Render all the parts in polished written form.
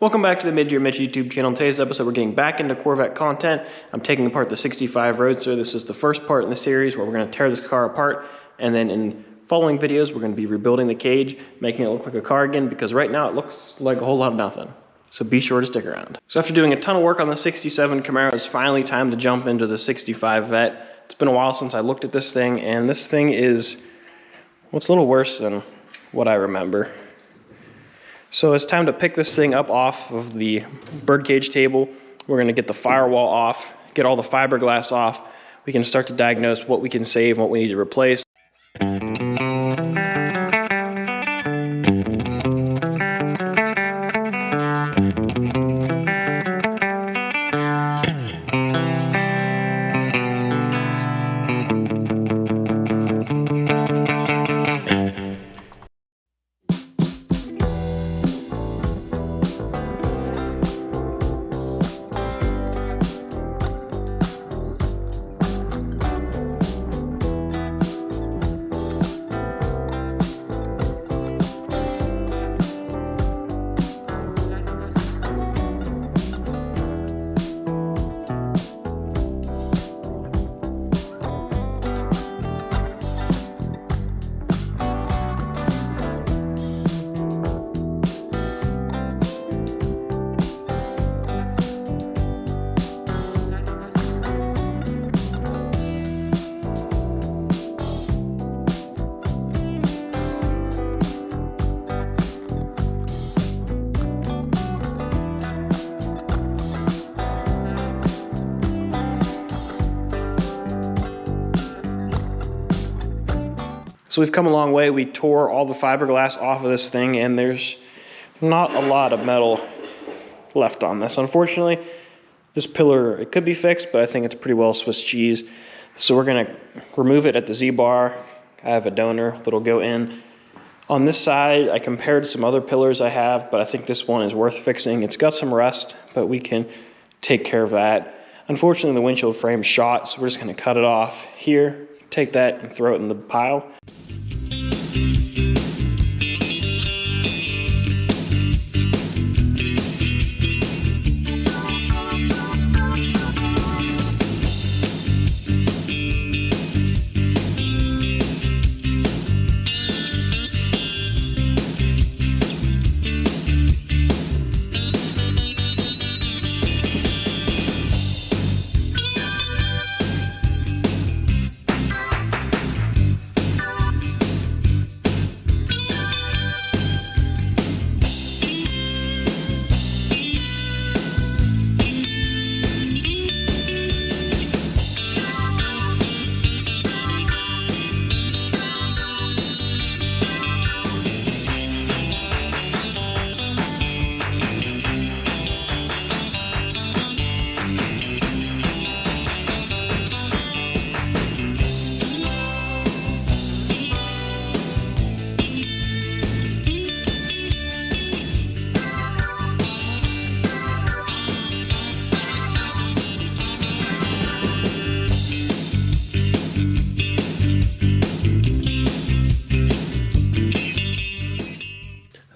Welcome back to the Mid-Year Mitch YouTube channel. In today's episode, we're getting back into Corvette content. I'm taking apart the 65 Roadster. This is the first part in the series where we're going to tear this car apart, and then in following videos, we're going to be rebuilding the cage, making it look like a car again, because right now it looks like a whole lot of nothing. So be sure to stick around. So after doing a ton of work on the 67 Camaro, it's finally time to jump into the 65 Vette. It's been a while since I looked at this thing, and this thing is, well, it's a little worse than what I remember. So it's time to pick this thing up off of the birdcage table. We're gonna get the firewall off, get all the fiberglass off. We can start to diagnose what we can save and what we need to replace. So we've come a long way. We tore all the fiberglass off of this thing, and there's not a lot of metal left on this. Unfortunately, this pillar, it could be fixed, but I think it's pretty well Swiss cheese. So we're gonna remove it at the Z-bar. I have a donor that'll go in. On this side, I compared some other pillars I have, but I think this one is worth fixing. It's got some rust, but we can take care of that. Unfortunately, the windshield frame's shot, so we're just gonna cut it off here, take that and throw it in the pile.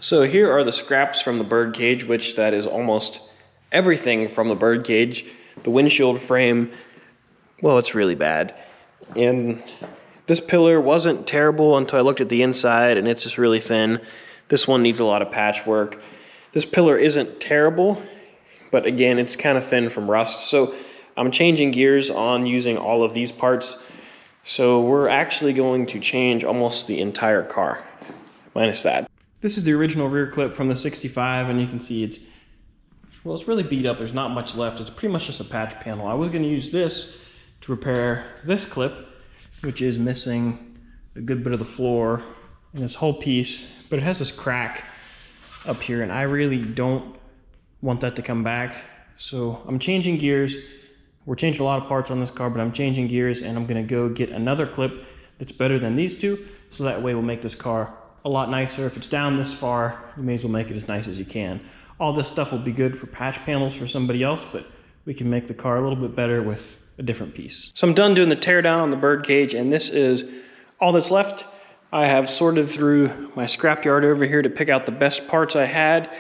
So here are the scraps from the birdcage, which that is almost everything from the birdcage. The windshield frame, well, it's really bad. And this pillar wasn't terrible until I looked at the inside, and it's just really thin. This one needs a lot of patchwork. This pillar isn't terrible, but again, it's kind of thin from rust. So I'm changing gears on using all of these parts. So we're actually going to change almost the entire car, minus that. This is the original rear clip from the 65, and you can see it's really beat up. There's not much left. It's pretty much just a patch panel. I was going to use this to repair this clip, which is missing a good bit of the floor and this whole piece, but it has this crack up here, and I really don't want that to come back. So I'm changing gears. We're changing a lot of parts on this car, but I'm changing gears, and I'm going to go get another clip that's better than these two, so that way we'll make this car a lot nicer. If it's down this far, you may as well make it as nice as you can. All this stuff will be good for patch panels for somebody else, but we can make the car a little bit better with a different piece. So I'm done doing the tear down on the birdcage, and this is all that's left. I have sorted through my scrapyard over here to pick out the best parts I had,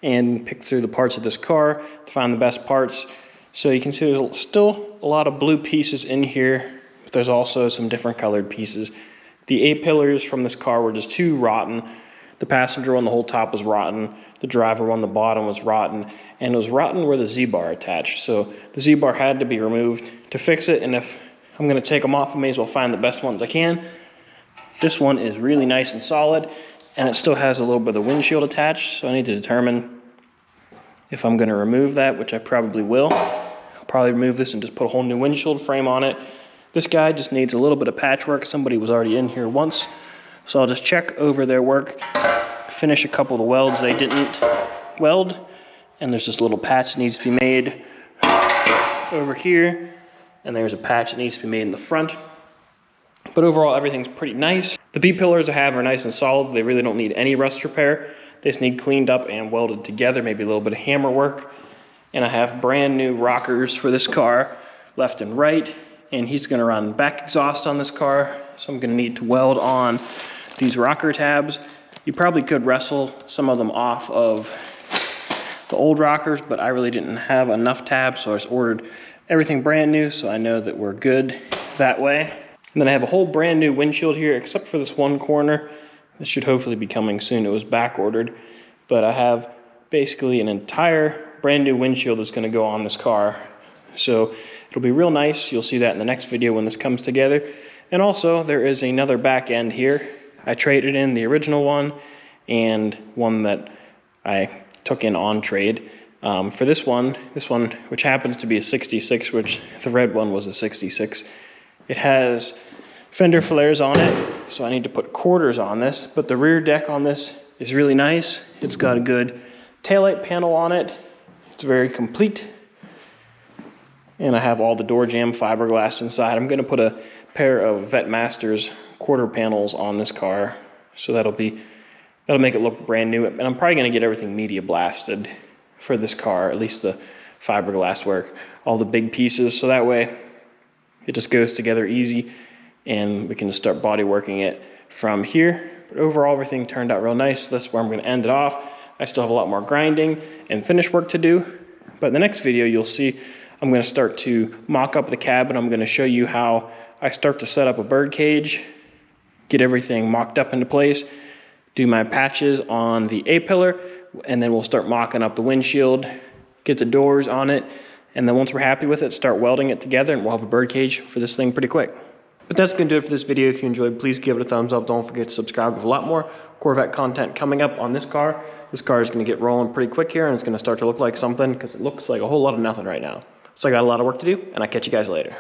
and pick through the parts of this car to find the best parts. So you can see there's still a lot of blue pieces in here, but there's also some different colored pieces. The A-pillars from this car were just too rotten. The passenger one, the whole top was rotten. The driver one, the bottom was rotten. And it was rotten where the Z-bar attached. So the Z-bar had to be removed to fix it. And if I'm gonna take them off, I may as well find the best ones I can. This one is really nice and solid, and it still has a little bit of the windshield attached. So I need to determine if I'm gonna remove that, which I probably will. I'll probably remove this and just put a whole new windshield frame on it. This guy just needs a little bit of patchwork. Somebody was already in here once. So I'll just check over their work, finish a couple of the welds they didn't weld, and there's this little patch that needs to be made over here, and there's a patch that needs to be made in the front. But overall, everything's pretty nice. The B-pillars I have are nice and solid. They really don't need any rust repair. They just need cleaned up and welded together, maybe a little bit of hammer work. And I have brand new rockers for this car, left and right, and he's gonna run back exhaust on this car, so I'm gonna need to weld on these rocker tabs. You probably could wrestle some of them off of the old rockers, but I really didn't have enough tabs, so I just ordered everything brand new, so I know that we're good that way. And then I have a whole brand new windshield here, except for this one corner. This should hopefully be coming soon. It was back ordered, but I have basically an entire brand new windshield that's gonna go on this car. So it'll be real nice. You'll see that in the next video when this comes together. And also there is another back end here. I traded in the original one and one that I took in on trade. For this one, which happens to be a 66, which the red one was a 66. It has fender flares on it, so I need to put quarters on this, but the rear deck on this is really nice. It's got a good taillight panel on it. It's very complete. And I have all the door jamb fiberglass inside. I'm gonna put a pair of Vet Masters quarter panels on this car, so that'll make it look brand new. And I'm probably gonna get everything media blasted for this car, at least the fiberglass work, all the big pieces, so that way it just goes together easy and we can just start body working it from here. But overall, everything turned out real nice. That's where I'm gonna end it off. I still have a lot more grinding and finish work to do, but in the next video, you'll see I'm gonna start to mock up the cabin. I'm gonna show you how I start to set up a birdcage, get everything mocked up into place, do my patches on the A-pillar, and then we'll start mocking up the windshield, get the doors on it, and then once we're happy with it, start welding it together, and we'll have a birdcage for this thing pretty quick. But that's gonna do it for this video. If you enjoyed, please give it a thumbs up. Don't forget to subscribe. We have a lot more Corvette content coming up on this car. This car is gonna get rolling pretty quick here, and it's gonna start to look like something, because it looks like a whole lot of nothing right now. So I got a lot of work to do, and I'll catch you guys later.